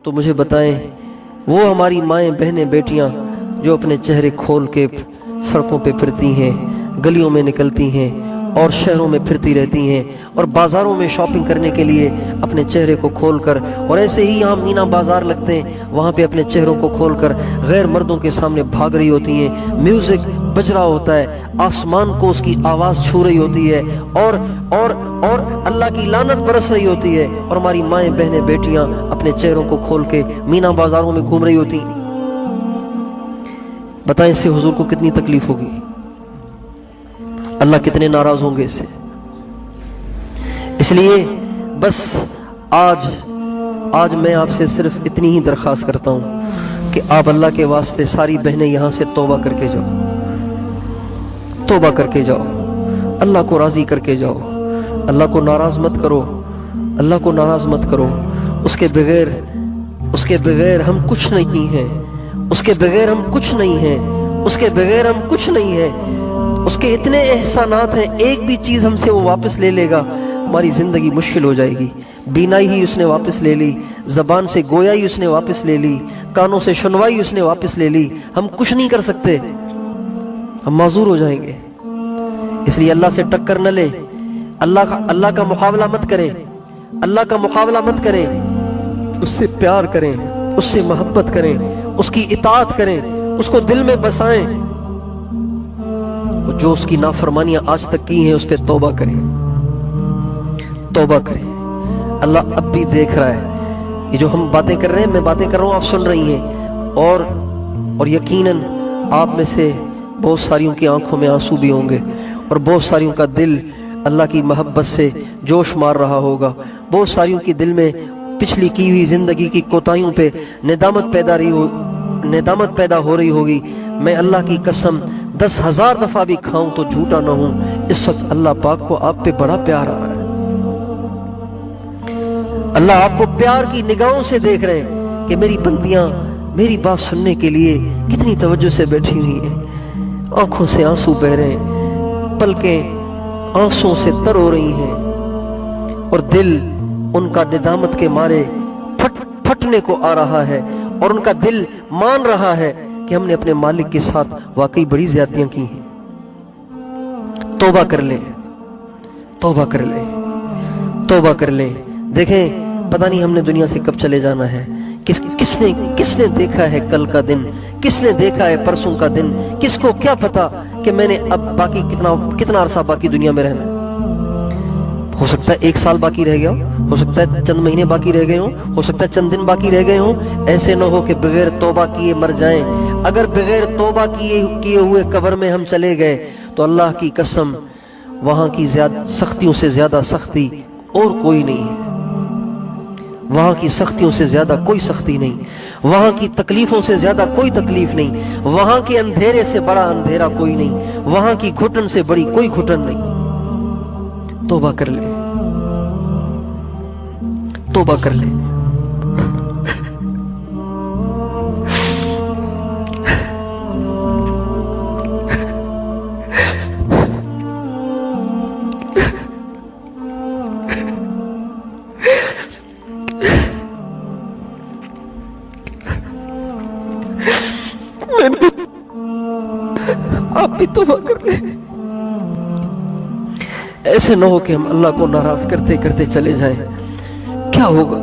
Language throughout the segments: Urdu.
تو مجھے بتائیں وہ ہماری مائیں بہنیں بیٹیاں جو اپنے چہرے کھول کے سڑکوں پہ پھرتی ہیں، گلیوں میں نکلتی ہیں اور شہروں میں پھرتی رہتی ہیں اور بازاروں میں شاپنگ کرنے کے لیے اپنے چہرے کو کھول کر، اور ایسے ہی یہاں مینا بازار لگتے ہیں وہاں پہ اپنے چہروں کو کھول کر غیر مردوں کے سامنے بھاگ رہی ہوتی ہیں، میوزک بج رہا ہوتا ہے، آسمان کو اس کی آواز چھو رہی ہوتی ہے اور اللہ کی لعنت برس رہی ہوتی ہے، اور ہماری مائیں بہنیں بیٹیاں اپنے چہروں کو کھول کے مینا بازاروں میں گھوم رہی ہوتی ہیں۔ بتائیں اس سے حضور کو کتنی تکلیف ہوگی، اللہ کتنے ناراض ہوں گے اس سے۔ اس لیے بس آج میں آپ سے صرف اتنی ہی درخواست کرتا ہوں کہ آپ اللہ کے واسطے ساری بہنیں یہاں سے توبہ کر کے جاؤ، توبہ کر کے جاؤ، اللہ کو راضی کر کے جاؤ، اللہ کو ناراض مت کرو، اللہ کو ناراض مت کرو۔ اس کے بغیر ہم کچھ نہیں ہیں، اس کے بغیر ہم کچھ نہیں ہیں، اس کے بغیر ہم کچھ نہیں ہیں۔ اس کے اتنے احسانات ہیں، ایک بھی چیز ہم سے وہ واپس لے لے گا ہماری زندگی مشکل ہو جائے گی۔ بینائی ہی اس نے واپس لے لی، زبان سے گویائی اس نے واپس لے لی، کانوں سے سنوائی اس نے واپس لے لی۔ ہم کچھ نہیں کر سکتے، ہم معذور ہو جائیں گے۔ اس لیے اللہ سے ٹکر نہ لیں، اللہ کا مقابلہ مت کریں، اللہ کا مقابلہ مت کریں، اس سے پیار کریں، اس سے محبت کریں، اس کی اطاعت کریں، اس کو دل میں بسائیں، جو اس کی نافرمانیاں آج تک کی ہیں اس پہ توبہ کریں، توبہ کریں۔ اللہ اب بھی دیکھ رہا ہے، یہ جو ہم باتیں کر رہے ہیں، میں باتیں کر رہا ہوں، آپ سن رہی ہیں، اور یقیناً آپ میں سے بہت ساریوں کی آنکھوں میں آنسو بھی ہوں گے، اور بہت ساریوں کا دل اللہ کی محبت سے جوش مار رہا ہوگا، بہت ساریوں کی دل میں پچھلی کی ہوئی زندگی کی کوتاہیوں پہ ندامت پیدا ہو رہی ہوگی۔ میں اللہ کی قسم 10,000 دفعہ بھی کھاؤں تو جھوٹا نہ ہوں، اس وقت اللہ پاک کو آپ پہ بڑا پیار آ رہا ہے۔ اللہ آپ کو پیار کی نگاہوں سے دیکھ رہے ہیں کہ میری بندیاں میری بات سننے کے لیے کتنی توجہ سے بیٹھی ہوئی ہیں، آنکھوں سے آنسو بہ رہے ہیں، پلکیں آنسوں سے تر ہو رہی ہیں، اور دل ان کا ندامت کے مارے پھٹنے کو آ رہا ہے، اور ان کا دل مان رہا ہے کہ ہم نے اپنے مالک کے ساتھ واقعی بڑی زیادتیاں کی ہیں۔ توبہ کر لیں، توبہ کر لیں، توبہ کر لیں۔ دیکھیں پتہ نہیں ہم نے دنیا سے کب چلے جانا ہے، کس نے دیکھا ہے کل کا دن، کس نے دیکھا ہے پرسوں کا دن، کس کو کیا پتا کہ میں نے اب باقی کتنا عرصہ باقی دنیا میں رہنا ہے۔ ہو سکتا ہے 1 سال باقی رہ گیا ہو سکتا ہے چند مہینے باقی رہ گئے ہو سکتا ہے چند دن باقی رہ گئے ہوں۔ ایسے نہ ہو کہ بغیر توبہ کیے مر جائیں۔ اگر بغیر توبہ کیے ہوئے قبر میں ہم چلے گئے تو اللہ کی قسم وہاں کی سختیوں سے زیادہ سختی اور کوئی نہیں ہے، وہاں کی سختیوں سے زیادہ کوئی سختی نہیں، وہاں کی تکلیفوں سے زیادہ کوئی تکلیف نہیں، وہاں کے اندھیرے سے بڑا اندھیرا کوئی نہیں، وہاں کی گھٹن سے بڑی کوئی گھٹن نہیں۔ توبہ کر لیں، توبہ کر لیں۔ آپ بھی توبہ کر لیں، ایسے نہ ہو کہ ہم اللہ کو ناراض کرتے کرتے چلے جائیں۔ کیا ہوگا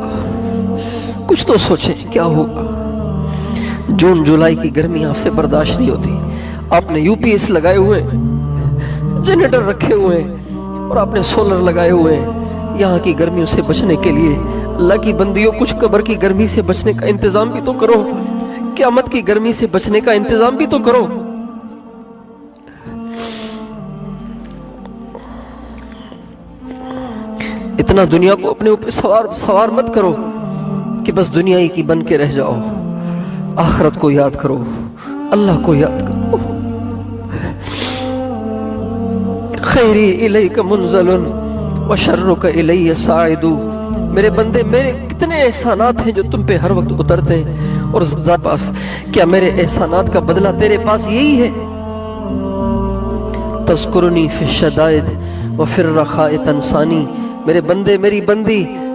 کچھ تو سوچیں، کیا ہوگا؟ جون جولائی کی گرمی آپ سے برداشت نہیں ہوتی، آپ نے یو پی ایس لگائے ہوئے ہیں، جنریٹر رکھے ہوئے ہیں، اور آپ نے سولر لگائے ہوئے ہیں یہاں کی گرمیوں سے بچنے کے لیے۔ اللہ کی بندیوں، کچھ قبر کی گرمی سے بچنے کا انتظام بھی تو کرو، قیامت کی گرمی سے بچنے کا انتظام بھی تو کرو۔ اتنا دنیا کو اپنے اوپر سوار مت کرو کہ بس دنیا ہی کی بن کے رہ جاؤ۔ آخرت کو یاد کرو، اللہ کو یاد کرو۔ خیری الیک منزل وشرک الی صاعد۔ میرے بندے، میرے کتنے احسانات ہیں جو تم پہ ہر وقت اترتے ہیں، اور ذات پاس کیا میرے احسانات کا بدلہ تیرے پاس یہی ہے؟ تذکرنی فی الشدائد وفی الرخاء تنسانی۔ میرے بندے، میری بندی،